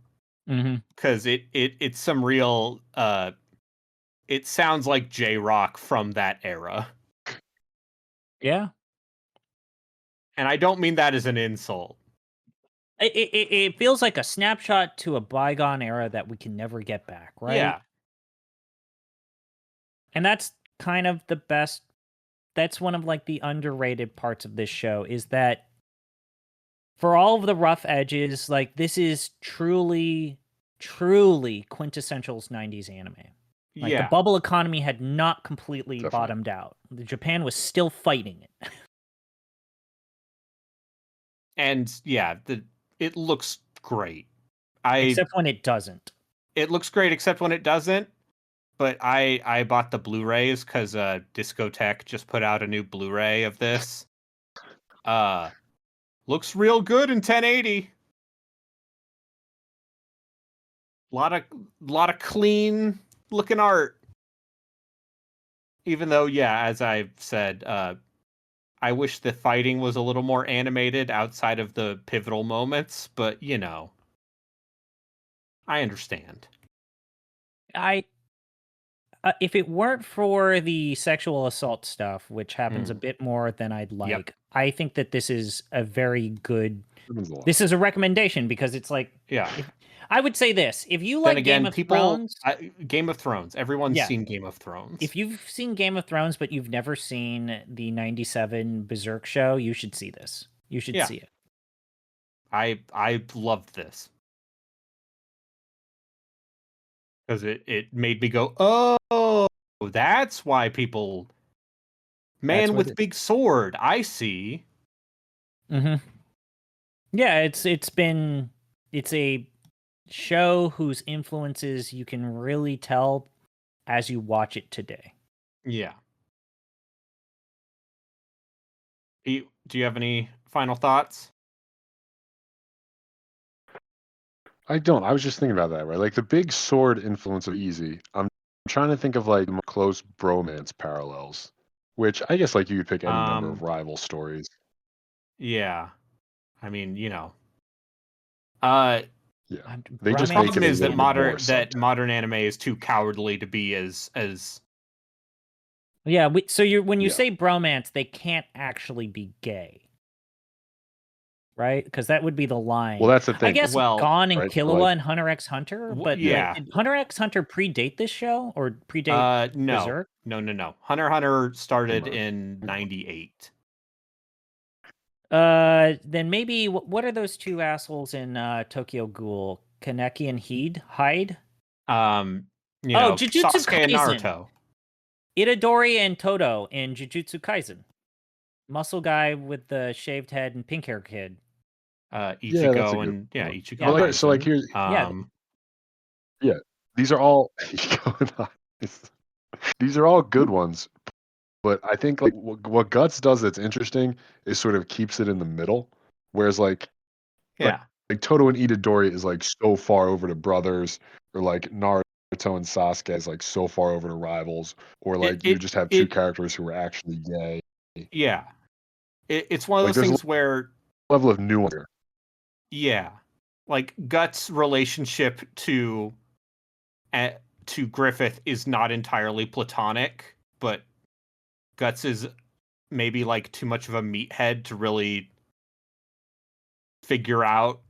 Because it's some real it sounds like J-rock from that era. Yeah. And I don't mean that as an insult. It feels like a snapshot to a bygone era that we can never get back, right? Yeah. And that's kind of the best. That's one of like the underrated parts of this show, is that for all of the rough edges, like, this is truly quintessential 90s anime. Like, the bubble economy had not completely bottomed out. Japan was still fighting it. And yeah, it looks great. Except when it doesn't. It looks great except when it doesn't. But I bought the Blu-rays because Discotek just put out a new Blu-ray of this. Looks real good in 1080. lot of clean looking art. Even though, yeah, as I've said, I wish the fighting was a little more animated outside of the pivotal moments, but I understand. If it weren't for the sexual assault stuff, which happens a bit more than I'd like, I think that this is a very good. This is a recommendation because it's like, I would say this: if you like Game of Thrones, Game of Thrones, everyone's seen Game of Thrones. If you've seen Game of Thrones but you've never seen the '97 Berserk show, you should see this. You should see it. I loved this because it made me go, oh, that's why people. Man with big sword, I see. Mm-hmm. Yeah, it's a show whose influences you can really tell as you watch it today. Yeah. Do you have any final thoughts? I don't. I was just thinking about that, right? Like the big sword influence of Easy. I'm trying to think of like close bromance parallels, which I guess like you could pick any number of rival stories. Yeah. I mean, Yeah. They just problem is that modern anime is too cowardly to be as Yeah, when you say bromance, they can't actually be gay. Right? Because that would be the line. Well, that's the thing. I guess Gon and Killua and Hunter x Hunter, but did Hunter x Hunter predate this show or predate Berserk? No. Hunter x Hunter started in 98. Then maybe what are those two assholes in Tokyo Ghoul? Kaneki and Hyde? Jujutsu Sasuke Kaisen. and Naruto. Itadori and Todo in Jujutsu Kaisen. Muscle guy with the shaved head and pink hair kid. Ichigo and Ichigo. Well, so like here's these are all these are all good ones, but I think like what Guts does that's interesting is sort of keeps it in the middle, whereas like Todo and Itadori is like so far over to brothers, or like Naruto and Sasuke is like so far over to rivals, or like you just have two characters who are actually gay. Yeah, it's one of those things where level of nuance here. Yeah, like Guts' relationship to Griffith is not entirely platonic, but Guts is maybe like too much of a meathead to really figure out.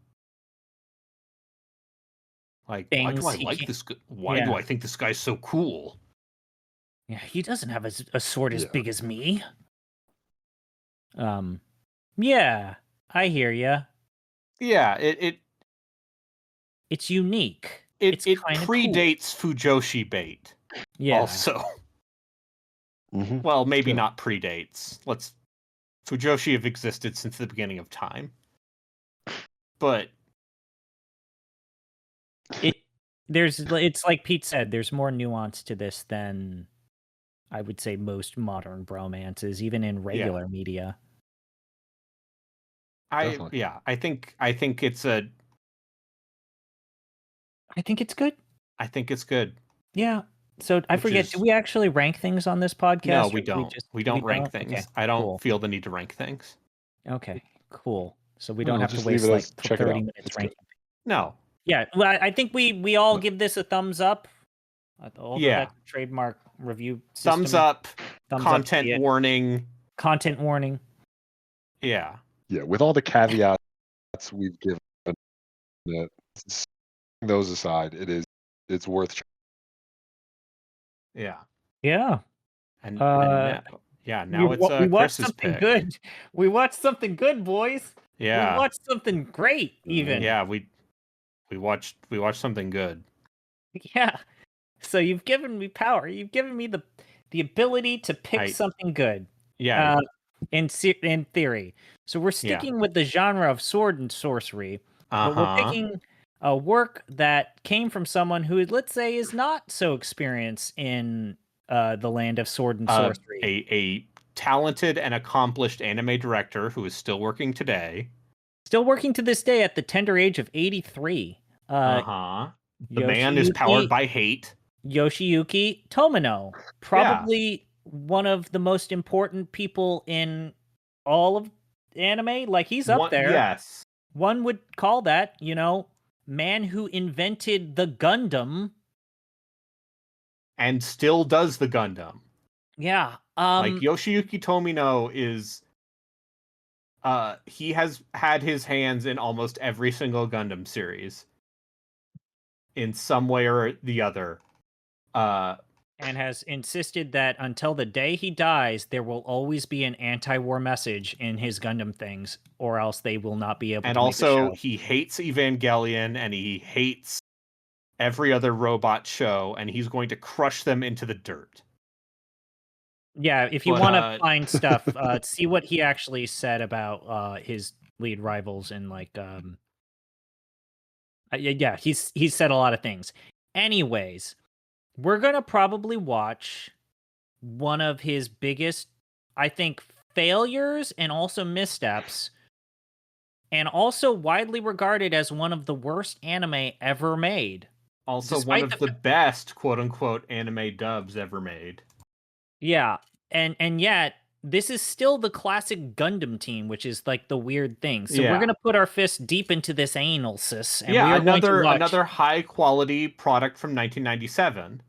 Like, why do I like this? Why do I think this guy's so cool? Yeah, he doesn't have a sword as big as me. Yeah, I hear ya. Yeah, it's unique. It predates fujoshi bait. Yeah. Also. Well, maybe not predates. Fujoshi have existed since the beginning of time. But it's like Pete said, there's more nuance to this than I would say most modern bromances, even in regular media. I think it's a I think it's good. I think it's good. Yeah. So I forget, do we actually rank things on this podcast? No, we don't. We don't rank things. Okay, I don't feel the need to rank things. Okay, cool. So we don't have to waste like 30 minutes ranking. No. Yeah, well, I think we all give this a thumbs up. That trademark review system. Thumbs up. Content warning. Content warning. Yeah. Yeah, with all the caveats we've given it, those aside, it's worth. Yeah. Yeah. And now it's we watched Chris's something pick. good. We watched something good, boys. Yeah. We watched something great, even. Yeah, we watched something good. Yeah. So you've given me power. You've given me the ability to pick something good. Yeah. In theory. So we're sticking with the genre of sword and sorcery. But we're picking a work that came from someone who, let's say, is not so experienced in the land of sword and sorcery. A talented and accomplished anime director who is still working today. Still working to this day at the tender age of 83. The man is powered by hate. Yoshiyuki Tomino, probably one of the most important people in all of anime. Like, he's up there. Yes. One would call that, man who invented the Gundam. And still does the Gundam. Yeah. Like, Yoshiyuki Tomino is... he has had his hands in almost every single Gundam series. In some way or the other. And has insisted that until the day he dies, there will always be an anti-war message in his Gundam things, or else they will not be able to make the show. And also, he hates Evangelion, and he hates every other robot show, and he's going to crush them into the dirt. Yeah, if you want to find stuff, see what he actually said about his lead rivals and yeah, he's said a lot of things. Anyways, we're gonna probably watch one of his biggest, I think, failures and also missteps, and also widely regarded as one of the worst anime ever made. Also, one of the best quote-unquote anime dubs ever made. Yeah, and yet this is still the classic Gundam team, which is like the weird thing. So we're gonna put our fists deep into this analysis, and we are another high quality product from 1997.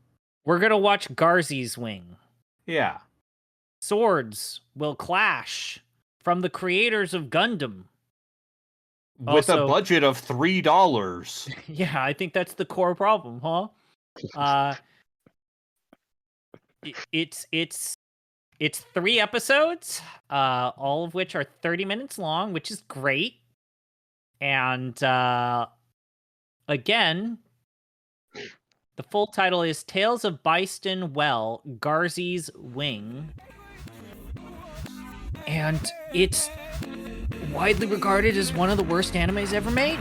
We're gonna watch Garzy's Wing. Yeah. Swords will clash from the creators of Gundam. With a budget of $3. Yeah, I think that's the core problem, huh? It's 3 episodes, all of which are 30 minutes long, which is great. And again, the full title is Tales of Byston Well, Garzy's Wing. And it's widely regarded as one of the worst animes ever made.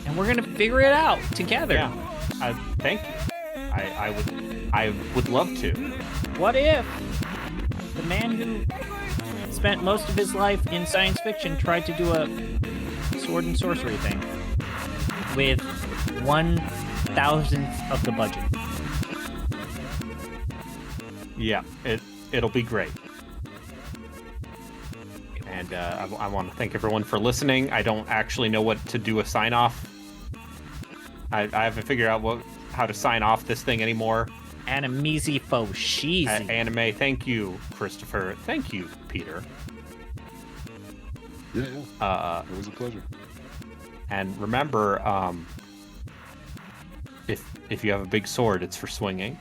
And we're going to figure it out together. Yeah. Thank you. I would love to. What if the man who spent most of his life in science fiction tried to do a sword and sorcery thing with 1,000th of the budget? Yeah, it'll be great. And I want to thank everyone for listening. I don't actually know what to do a sign-off. I haven't figured out how to sign off this thing anymore. Animeezy fo sheezy. Anime, thank you, Christopher. Thank you, Peter. Yeah. It was a pleasure. And remember, if you have a big sword, it's for swinging.